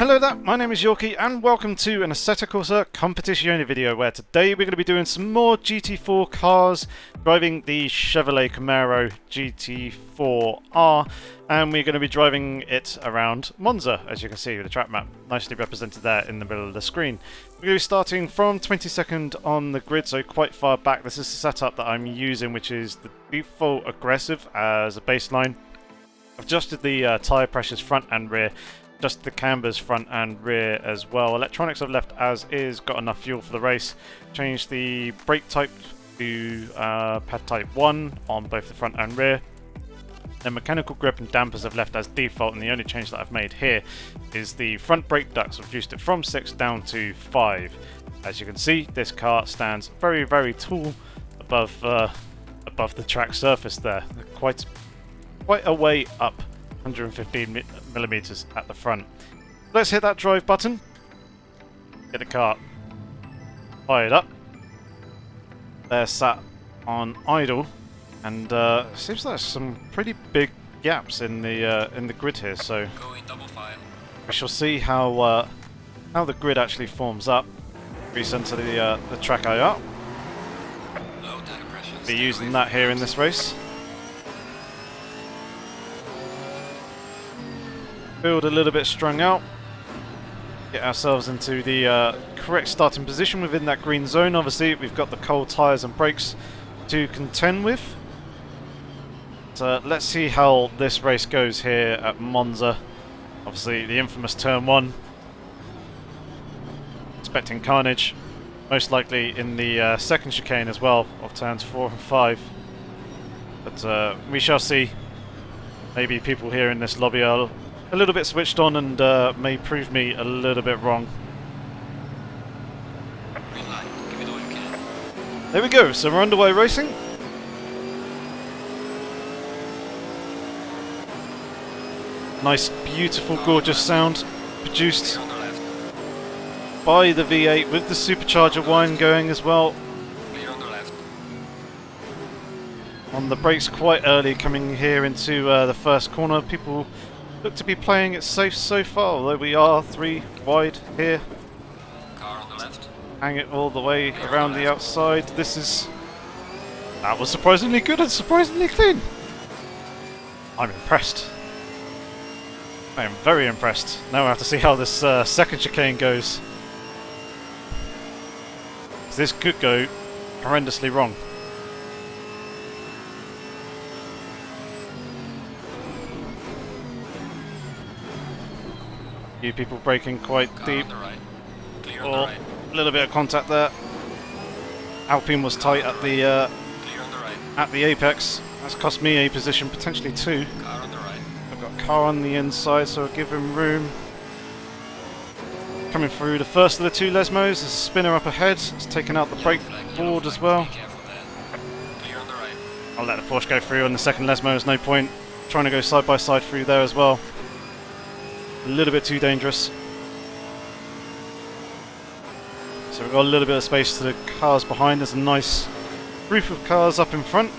Hello there, my name is Yorkie and welcome to an Assetto Corsa Competizione video where today we're going to be doing some more GT4 cars, driving the Chevrolet Camaro GT4.R, and we're going to be driving it around Monza, as you can see with the track map nicely represented there in the middle of the screen. We're going to be starting from 22nd on the grid, so quite far back. This is the setup that I'm using, which is the default aggressive as a baseline. I've adjusted the tyre pressures front and rear, just the cambers front and rear as well. Electronics I've left as is, got enough fuel for the race. Changed the brake type to pad type 1 on both the front and rear. Then mechanical grip and dampers I've left as default, and the only change that I've made here is the front brake ducts. I've reduced it from 6 down to 5. As you can see, this car stands very, very tall above the track surface there. Quite a way up. 115 millimeters at the front. Let's hit that drive button. Get the car fired up. They're sat on idle, and seems like there's some pretty big gaps in the grid here. So we shall see how the grid actually forms up. Recenter the track IR. Be using that here in this race. Build a little bit strung out, get ourselves into the correct starting position within that green zone. Obviously we've got the cold tyres and brakes to contend with. So let's see how this race goes here at Monza. Obviously the infamous turn 1. Expecting carnage, most likely in the second chicane as well of turns 4 and 5. But we shall see. Maybe people here in this lobby are a little bit switched on and may prove me a little bit wrong. There we go, so we're underway racing. Nice, beautiful, gorgeous sound produced by the V8 with the supercharger whine going as well. On the brakes quite early coming here into the first corner. People look to be playing it safe so far, although we are 3 wide here. Car on the left. Hang it all the way around the outside. That was surprisingly good and surprisingly clean. I'm impressed. I am very impressed. Now I have to see how this second chicane goes. This could go horrendously wrong. Few people braking quite deep. Or a little bit of contact there. Alpine was tight at the apex. That's cost me a position, potentially 2. I've got a car on the inside, so I'll give him room. Coming through the first of the 2 Lesmos, there's a spinner up ahead. It's taken out the brake board as well. I'll let the Porsche go through on the second Lesmo. There's no point trying to go side by side through there as well. A little bit too dangerous. So we've got a little bit of space to the cars behind. There's a nice group of cars up in front.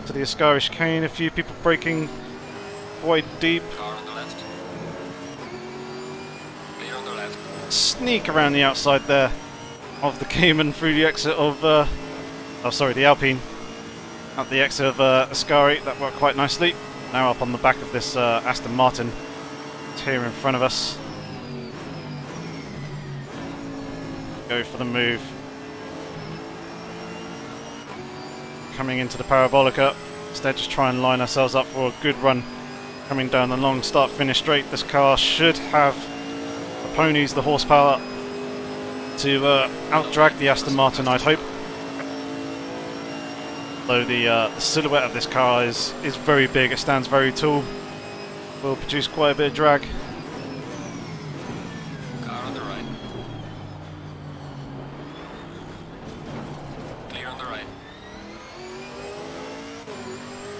To the Ascari chicane, a few people braking quite deep. Car on the left. Clear on the left. Sneak around the outside there of the Cayman through the exit of the Alpine. At the exit of Ascari, that worked quite nicely. Now up on the back of this Aston Martin. It's here in front of us. Go for the move. Coming into the Parabolica. Instead just try and line ourselves up for a good run. Coming down the long start-finish straight. This car should have the ponies, the horsepower to out-drag the Aston Martin, I'd hope. Though the silhouette of this car is very big, it stands very tall, will produce quite a bit of drag. Car on the right. Clear on the right.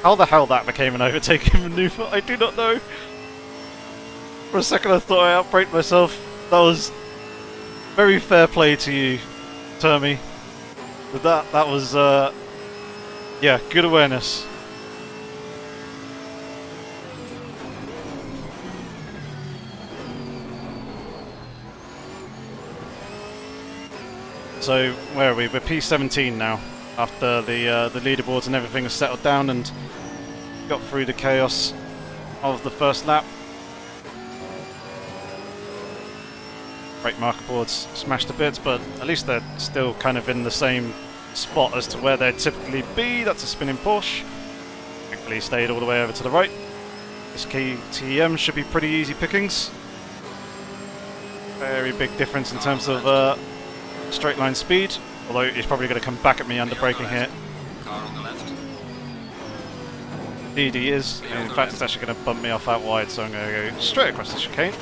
How the hell that became an overtaking maneuver, I do not know. For a second I thought I outbraked myself. That was very fair play to you, Termy. But that was yeah, good awareness. So where are we? We're P17 now, after the leaderboards and everything has settled down and got through the chaos of the first lap. Brake marker boards smashed to bits, but at least they're still kind of in the same spot as to where they'd typically be. That's a spinning Porsche. Thankfully stayed all the way over to the right. This KTM should be pretty easy pickings. Very big difference in terms of straight line speed, although he's probably going to come back at me under braking here. Car on the left. Indeed he is. In fact, it's actually going to bump me off out wide, so I'm going to go straight across the chicane.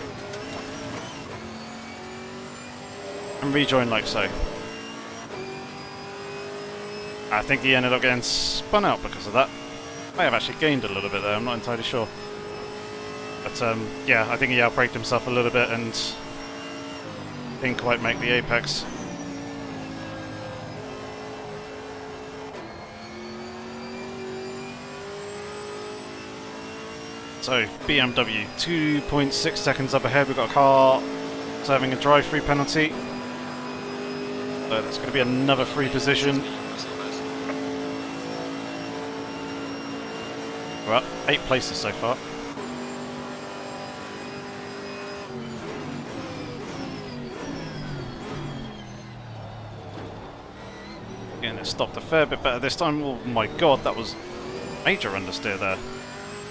And rejoin like so. I think he ended up getting spun out because of that. May have actually gained a little bit there, I'm not entirely sure. But yeah, I think he outbraked himself a little bit and didn't quite make the apex. So, BMW, 2.6 seconds up ahead. We've got a car serving a drive-through penalty. So that's going to be another free position. We're up 8 places so far. Again, it stopped a fair bit better this time. Oh my god, that was major understeer there.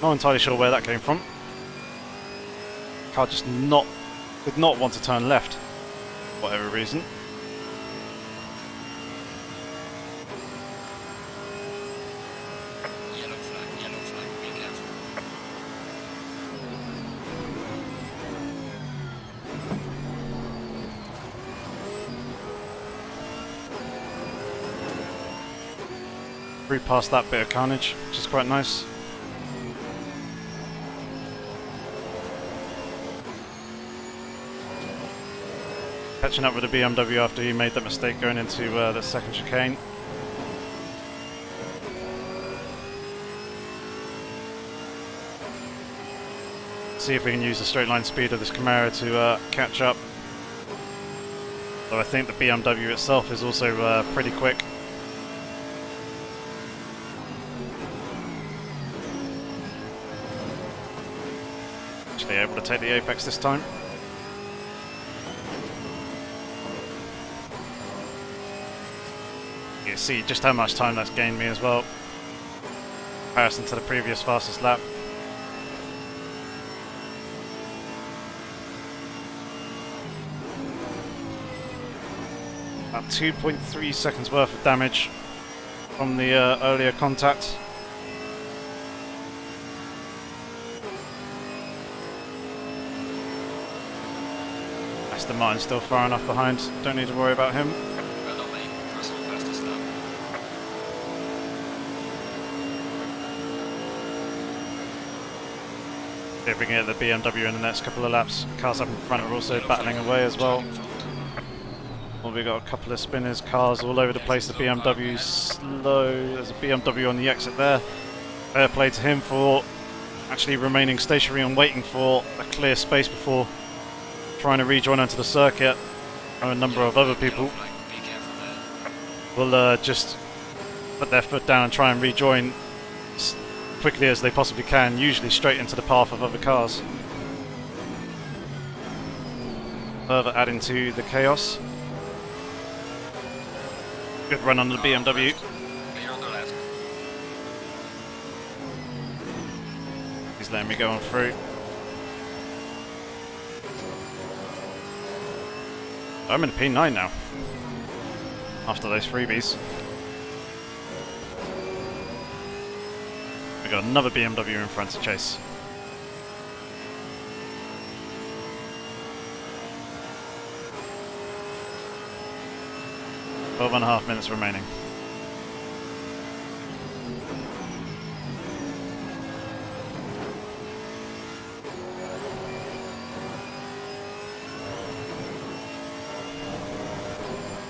Not entirely sure where that came from. Car just did not want to turn left, for whatever reason. Yellow flag, be careful. Through past that bit of carnage, which is quite nice. Catching up with the BMW after he made that mistake going into the second chicane. See if we can use the straight line speed of this Camaro to catch up. Though I think the BMW itself is also pretty quick. Actually able to take the apex this time. You see just how much time that's gained me as well, in comparison to the previous fastest lap. About 2.3 seconds worth of damage from the earlier contact. Aston Martin's still far enough behind, don't need to worry about him. Well done, mate. Personal fastest lap. See if we can get the BMW in the next couple of laps. Cars up in front are also battling away as well. Well, we've got a couple of spinners, cars all over the place. The BMW's slow. There's a BMW on the exit there. Fair play to him for actually remaining stationary and waiting for a clear space before trying to rejoin onto the circuit. And a number of other people will just put their foot down and try and rejoin as quickly as they possibly can, usually straight into the path of other cars. Further adding to the chaos. Good run on the BMW. Clear on the left. He's letting me go on through. I'm in P9 now, after those freebies. We got another BMW in front to chase. Twelve and a half minutes remaining.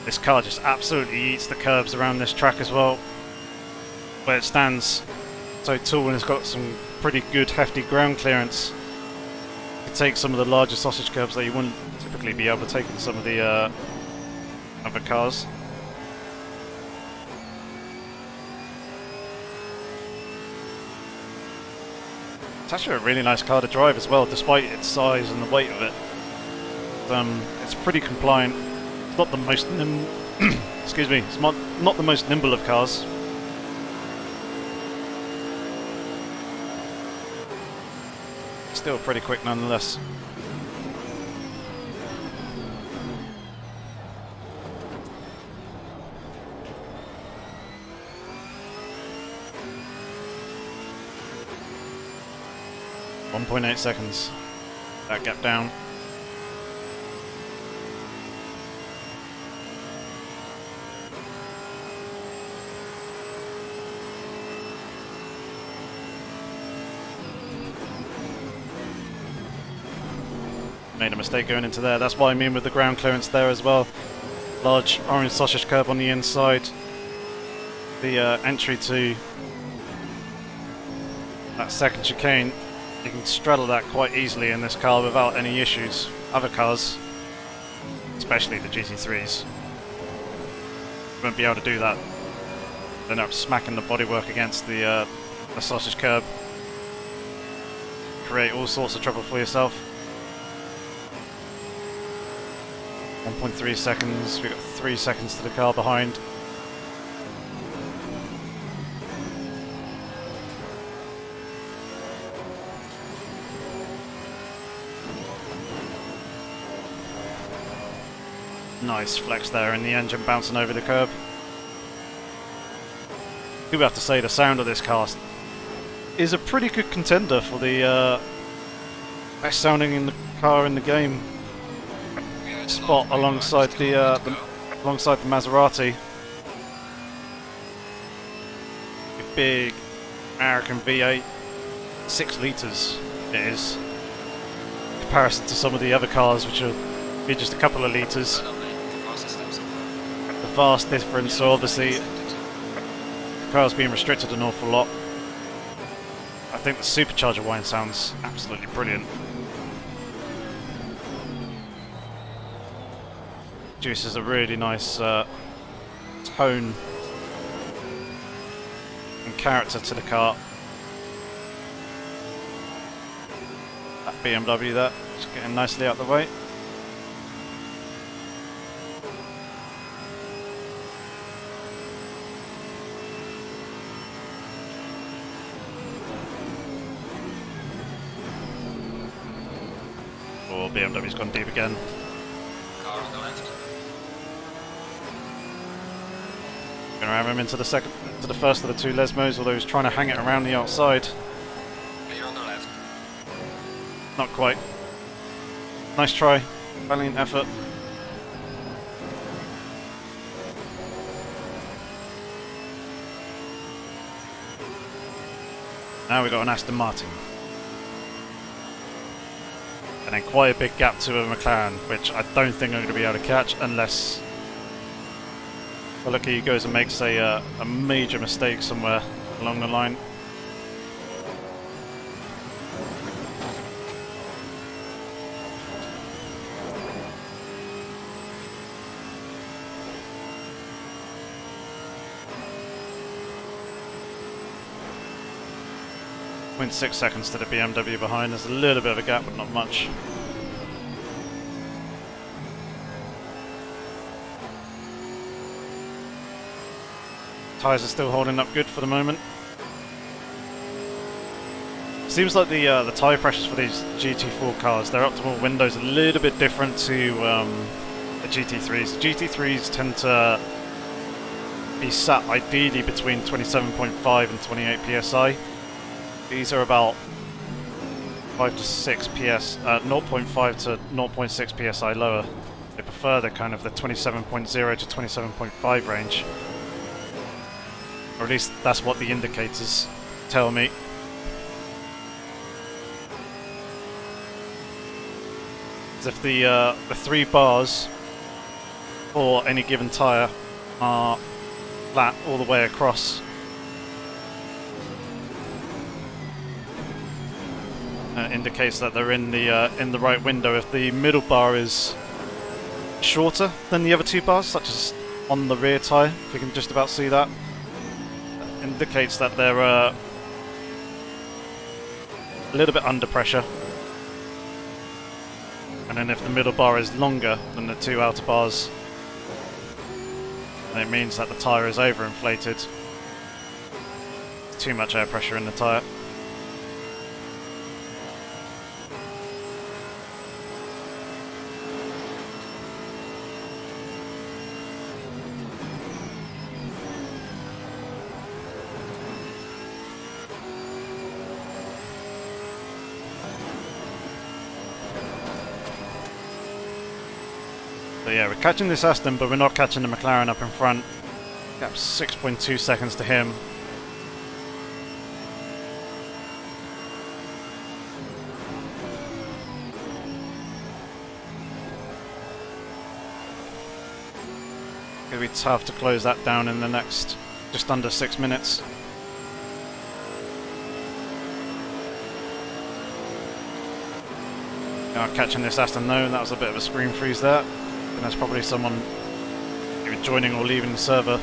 This car just absolutely eats the curbs around this track as well. Where it stands so tall and it's got some pretty good hefty ground clearance. You can take some of the larger sausage curbs that you wouldn't typically be able to take in some of the other cars. It's actually a really nice car to drive as well, despite its size and the weight of it. It's pretty compliant. It's not the most excuse me. It's not the most nimble of cars. Still pretty quick nonetheless. .8 seconds. That gap down. Made a mistake going into there. That's what I mean with the ground clearance there as well. Large orange sausage curb on the inside. The entry to that second chicane. You can straddle that quite easily in this car without any issues. Other cars, especially the GT3s, won't be able to do that. They end up smacking the bodywork against the sausage curb. Create all sorts of trouble for yourself. 1.3 seconds, we've got 3 seconds to the car behind. Nice flex there, and the engine bouncing over the curb. I do have to say the sound of this car is a pretty good contender for the best sounding in the car in the game spot alongside the Maserati. A big American V8, 6 litres it is, in comparison to some of the other cars which are be just a couple of litres. The vast difference, so obviously the car's being restricted an awful lot. I think the supercharger whine sounds absolutely brilliant. Produces a really nice tone and character to the car. That BMW there, just getting nicely out of the way. Oh, BMW's gone deep again. Car on the left. Gonna ram him into the first of the two Lesmos, although he's trying to hang it around the outside. Clear on the left. Not quite. Nice try. Valiant effort. Now we've got an Aston Martin. And then quite a big gap to a McLaren, which I don't think I'm going to be able to catch unless Lucky goes and makes a major mistake somewhere along the line. Went 6 seconds to the BMW behind. There's a little bit of a gap, but not much. Tyres are still holding up good for the moment. Seems like the tyre pressures for these GT4 cars, their optimal window's a little bit different to the GT3s. The GT3s tend to be sat ideally between 27.5 and 28 psi. These are about 5 to 6 PS, 0.5 to 0.6 psi lower. They prefer the kind of the 27.0 to 27.5 range. Or at least that's what the indicators tell me. As if the 3 bars for any given tyre are flat all the way across. Indicates that they're in the right window. If the middle bar is shorter than the other 2 bars, such as on the rear tyre, if you can just about see that, indicates that they're a little bit under pressure. And then if the middle bar is longer than the two outer bars, then it means that the tyre is overinflated. Too much air pressure in the tyre. So yeah, we're catching this Aston, but we're not catching the McLaren up in front. Gap's 6.2 seconds to him. It'll be tough to close that down in the next just under 6 minutes. Now catching this Aston though, that was a bit of a screen freeze there. And there's probably someone either joining or leaving the server.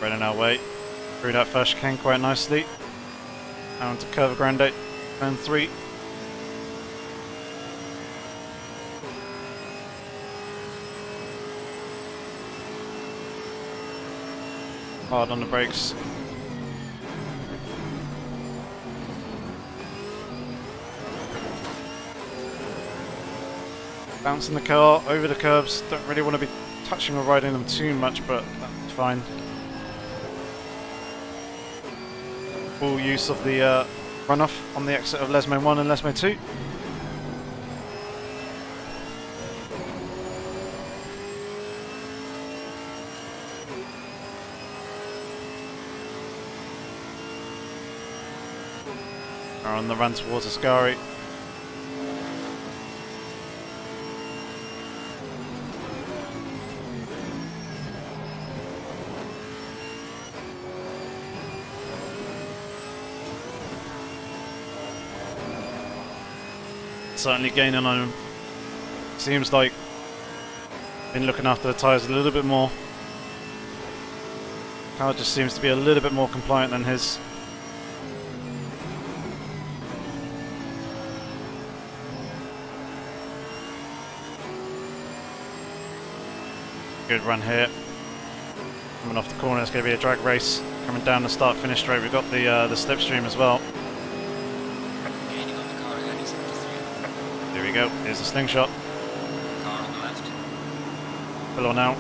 Running our way through that first chicane quite nicely. Down to Curva Grande, turn 3. Hard on the brakes. Bouncing the car over the curbs. Don't really want to be touching or riding them too much, but that's fine. Full use of the runoff on the exit of Lesmo 1 and Lesmo 2. Are on the run towards Ascari. Certainly gaining on him. Seems like been looking after the tyres a little bit more. Car just seems to be a little bit more compliant than his. Good run here. Coming off the corner, it's going to be a drag race. Coming down the start-finish straight, we've got the slipstream as well. Gaining on the car ahead is 73. Here we go. Here's the slingshot. Car on the left. Pull on out.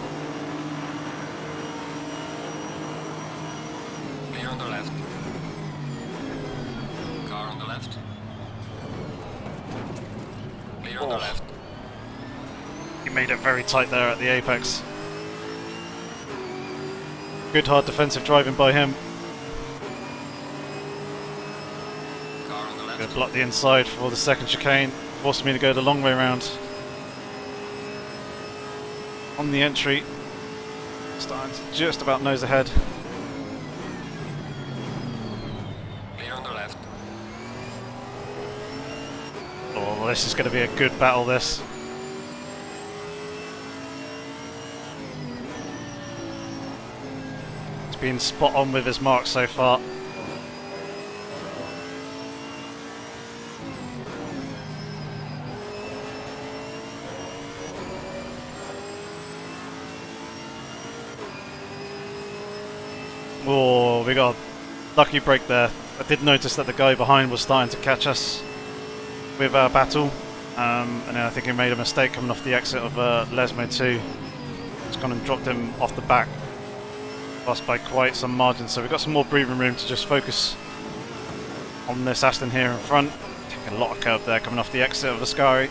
Clear on the left. Car on the left. Clear on the left. He made it very tight there at the apex. Good hard defensive driving by him. Car on the left. Gonna block the inside for the second chicane, forcing me to go the long way round. On the entry, starting to just about nose ahead. Clear on the left. Oh, this is going to be a good battle, this. He's been spot on with his mark so far. Oh, we got a lucky break there. I did notice that the guy behind was starting to catch us with our battle, and then I think he made a mistake coming off the exit of Lesmo 2. It's gone and dropped him off the back, lost by quite some margin, so we've got some more breathing room to just focus on this Aston here in front. Taking a lot of curb there coming off the exit of the Ascari.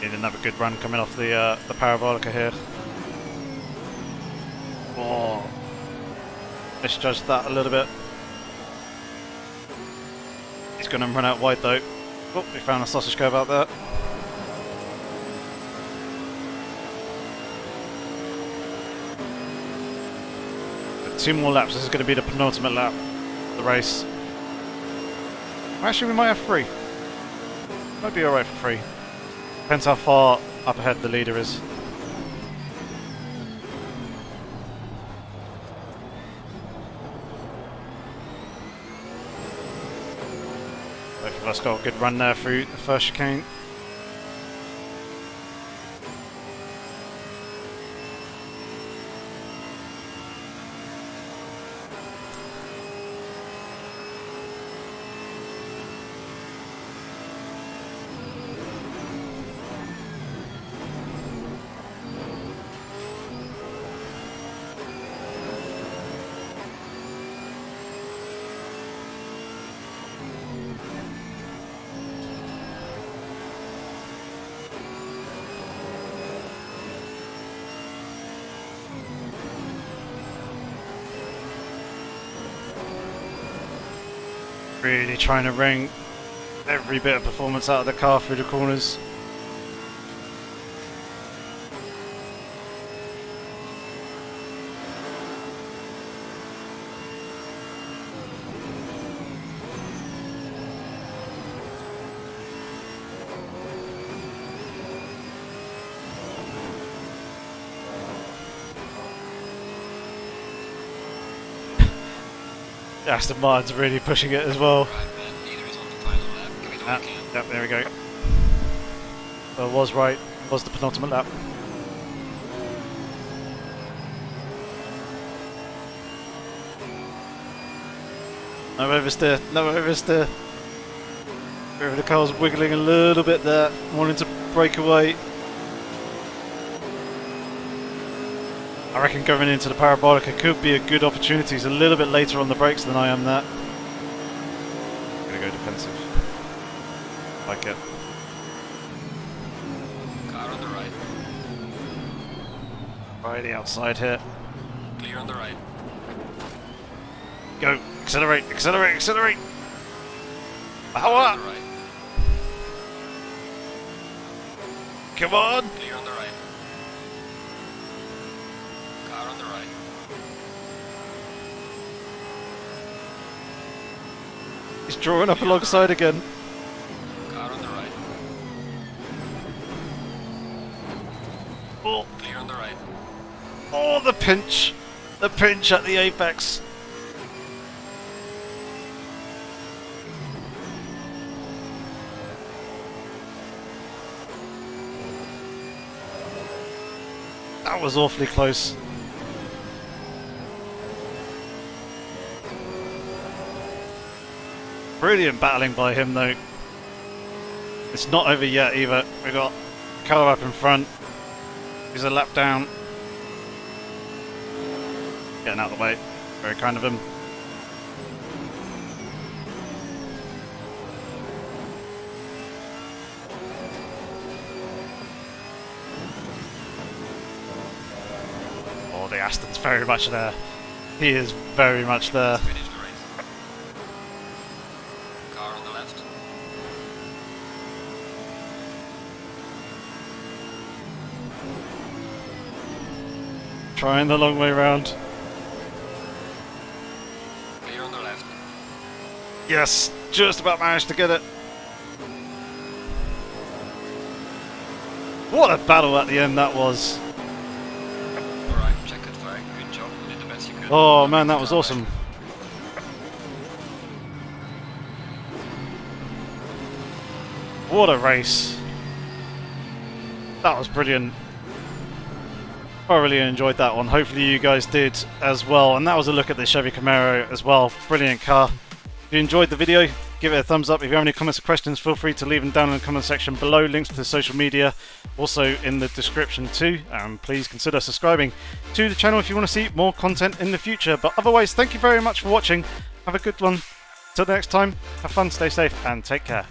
Need another good run coming off the Parabolica here. Oh, misjudged that a little bit. He's going to run out wide though. Oh, we found a sausage curve out there. 2 more laps. This is going to be the penultimate lap of the race. Actually, we might have 3. Might be alright for 3. Depends how far up ahead the leader is. Both of us got a good run there through the first chicane. Really trying to wring every bit of performance out of the car through the corners. Aston Martin's really pushing it as well. Right, man. Neither is on the final lap. Give it all you can. Yep, there we go. So I was right. It was the penultimate lap. No oversteer. No oversteer. The car's wiggling a little bit there, wanting to break away. I reckon going into the Parabolica could be a good opportunity. He's a little bit later on the brakes than I am there. I'm going to go defensive. Like it. Car on the right. Right the outside here. Clear on the right. Go! Accelerate! Accelerate! Accelerate! Car Power! on the right. Come on! Clear on the right. Car on the right. He's drawing up alongside again. Car on the right. Oh, Clear on the right. oh, the pinch! The pinch at the apex. That was awfully close. Brilliant battling by him though. It's not over yet either. We got car up in front. He's a lap down. Getting out of the way. Very kind of him. Oh, the Aston's very much there. He is very much there. Finish the race. Car on the left. Trying the long way round. Clear on the left. Yes, just about managed to get it. What a battle at the end that was. Alright, checkered flag. Good job. You did the best you could. Oh man, that was awesome. What a race. That was brilliant. Thoroughly enjoyed that one. Hopefully you guys did as well. And that was a look at the Chevy Camaro as well. Brilliant car. If you enjoyed the video, give it a thumbs up. If you have any comments or questions, feel free to leave them down in the comment section below. Links to the social media also in the description too. And please consider subscribing to the channel if you want to see more content in the future. But otherwise, thank you very much for watching. Have a good one. Till next time, have fun, stay safe, and take care.